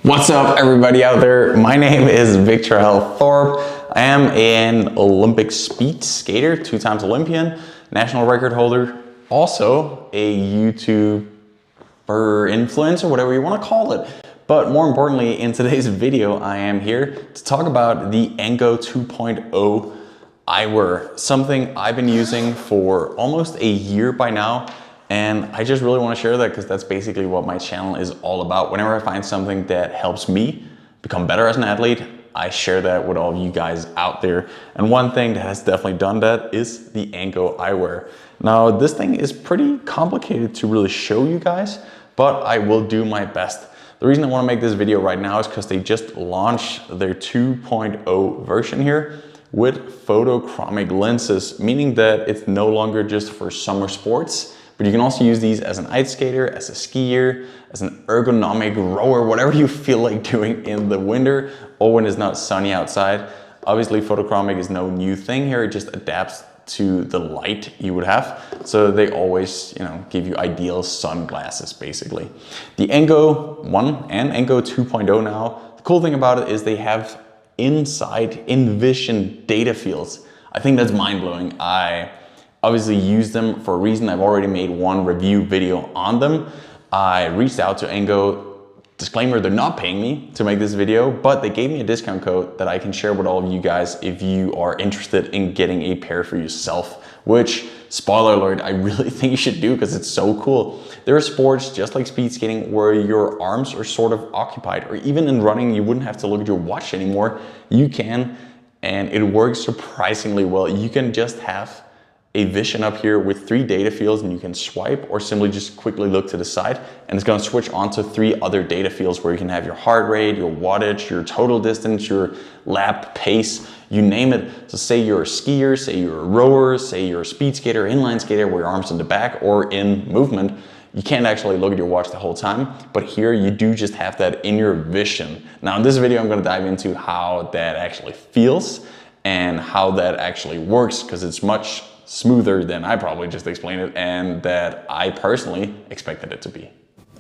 What's up, everybody out there? My name is Victor L. Thorpe. I am an Olympic speed skater, 2-time Olympian, national record holder, also a YouTuber influencer, whatever you want to call it. But more importantly, in today's video, I am here to talk about the Engo 2.0 eyewear, something I've been using for almost a year by now. And I just really want to share that because that's basically what my channel is all about. Whenever I find something that helps me become better as an athlete, I share that with all of you guys out there. And one thing that has definitely done that is the Ango eyewear. Now, this thing is pretty complicated to really show you guys, but I will do my best. The reason I want to make this video right now is because they just launched their 2.0 version here with photochromic lenses, meaning that it's no longer just for summer sports, but you can also use these as an ice skater, as a skier, as an ergonomic rower, whatever you feel like doing in the winter or when it's not sunny outside. Obviously, photochromic is no new thing here. It just adapts to the light you would have. So they always, give you ideal sunglasses, basically. The Engo 1 and Engo 2.0 now, the cool thing about it is they have inside envision data fields. I think that's mind-blowing. I obviously use them for a reason. I've already made one review video on them. I reached out to Engo. Disclaimer, they're not paying me to make this video, but they gave me a discount code that I can share with all of you guys if you are interested in getting a pair for yourself, which, spoiler alert, I really think you should do because it's so cool. There are sports just like speed skating where your arms are sort of occupied, or even in running, you wouldn't have to look at your watch anymore. You can, and it works surprisingly well. You can just have a vision up here with 3 data fields, and you can swipe or simply just quickly look to the side, and it's going to switch on to 3 other data fields where you can have your heart rate, your wattage, your total distance, your lap pace, you name it. So say you're a skier, say you're a rower, say you're a speed skater, inline skater where your arms in the back or in movement, you can't actually look at your watch the whole time, but here you do just have that in your vision. Now in this video, I'm going to dive into how that actually feels and how that actually works, because it's much smoother than I probably just explained it and that I personally expected it to be.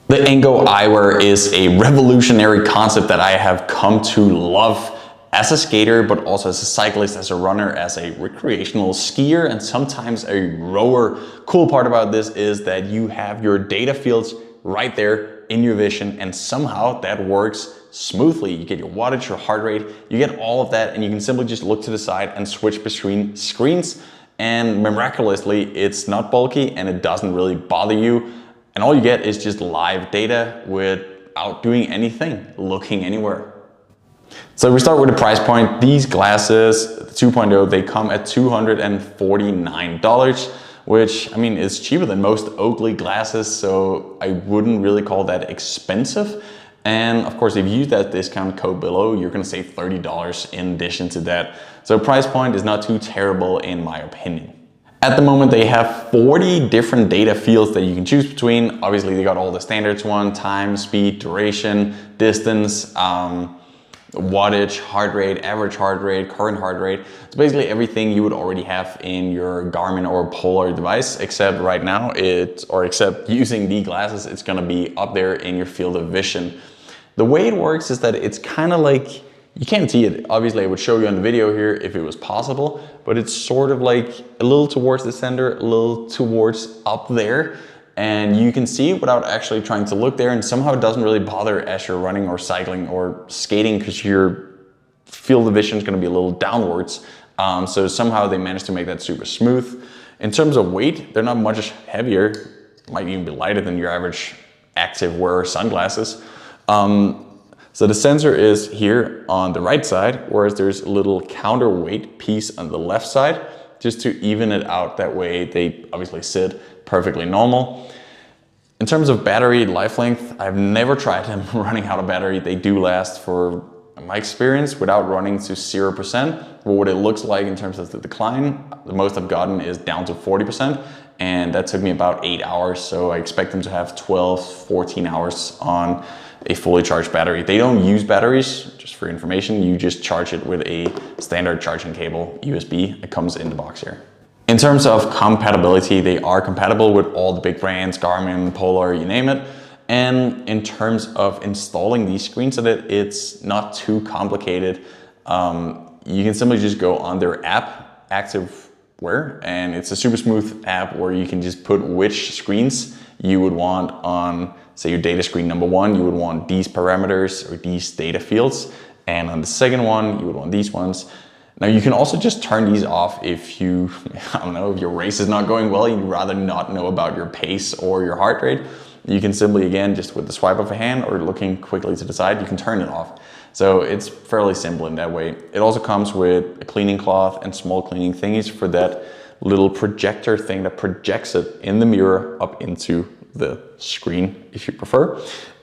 The Engo eyewear is a revolutionary concept that I have come to love as a skater, but also as a cyclist, as a runner, as a recreational skier, and sometimes a rower. Cool part about this is that you have your data fields right there in your vision, and somehow that works smoothly. You get your wattage, your heart rate, you get all of that, and you can simply just look to the side and switch between screens. And miraculously, it's not bulky and it doesn't really bother you. And all you get is just live data without doing anything, looking anywhere. So we start with the price point. These glasses, the 2.0, they come at $249, which is cheaper than most Oakley glasses. So I wouldn't really call that expensive. And of course, if you use that discount code below, you're gonna save $30 in addition to that. So price point is not too terrible in my opinion. At the moment, they have 40 different data fields that you can choose between. Obviously, they got all the standards one: time, speed, duration, distance, wattage, heart rate, average heart rate, current heart rate. It's basically everything you would already have in your Garmin or Polar device, except right now, except using the glasses, it's gonna be up there in your field of vision. The way it works is that it's kind of like, you can't see it. Obviously, I would show you on the video here if it was possible, but it's sort of like a little towards the center, a little towards up there. And you can see it without actually trying to look there, and somehow it doesn't really bother as you're running or cycling or skating because your field of vision is going to be a little downwards. So somehow they managed to make that super smooth. In terms of weight, they're not much heavier, might even be lighter than your average active wearer sunglasses. So the sensor is here on the right side, whereas there's a little counterweight piece on the left side, just to even it out. That way they obviously sit perfectly normal. In terms of battery life length, I've never tried them running out of battery. They do last, for my experience, without running to 0%. But what it looks like in terms of the decline, the most I've gotten is down to 40%. And that took me about 8 hours. So I expect them to have 12, 14 hours on a fully charged battery. They don't use batteries, just for information. You just charge it with a standard charging cable, USB. It comes in the box here. In terms of compatibility, they are compatible with all the big brands, Garmin, Polar, you name it. And in terms of installing these screens so that it's not too complicated, you can simply just go on their app, Activewear, and it's a super smooth app where you can just put which screens you would want on, say, your data screen number 1, you would want these parameters or these data fields, and on the second one, you would want these ones. Now you can also just turn these off if you, I don't know, if your race is not going well, you'd rather not know about your pace or your heart rate. You can simply, again, just with the swipe of a hand or looking quickly to the side, you can turn it off. So it's fairly simple in that way. It also comes with a cleaning cloth and small cleaning thingies for that little projector thing that projects it in the mirror up into the screen if you prefer.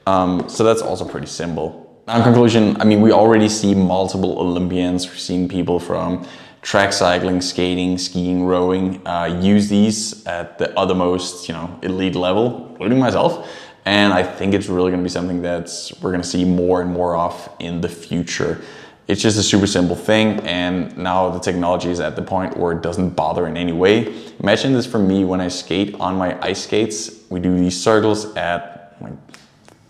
So that's also pretty simple. Now in conclusion, I mean, we already see multiple Olympians. We've seen people from track cycling, skating, skiing, rowing, use these at the uttermost, elite level, including myself. And I think it's really going to be something that we're going to see more and more of in the future. It's just a super simple thing, and now the technology is at the point where it doesn't bother in any way. Imagine this for me when I skate on my ice skates. We do these circles at like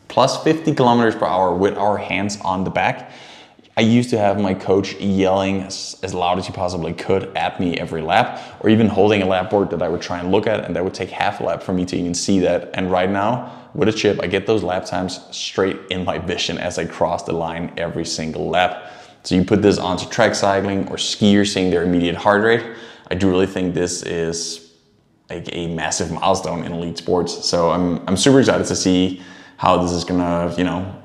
plus 50 kilometers per hour with our hands on the back. I used to have my coach yelling as loud as he possibly could at me every lap, or even holding a lap board that I would try and look at, and that would take half a lap for me to even see that. And right now, with a chip, I get those lap times straight in my vision as I cross the line every single lap. So you put this onto track cycling or skiers seeing their immediate heart rate. I do really think this is like a massive milestone in elite sports. So I'm super excited to see how this is gonna,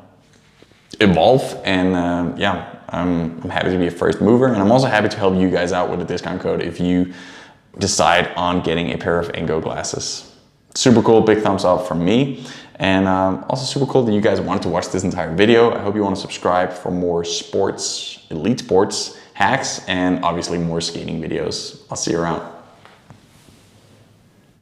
evolve, and yeah, I'm happy to be a first mover, and I'm also happy to help you guys out with a discount code if you decide on getting a pair of Engo glasses. Super cool, big thumbs up from me, and also super cool that you guys wanted to watch this entire video. I hope you want to subscribe for more sports, elite sports hacks, and obviously more skating videos. I'll see you around.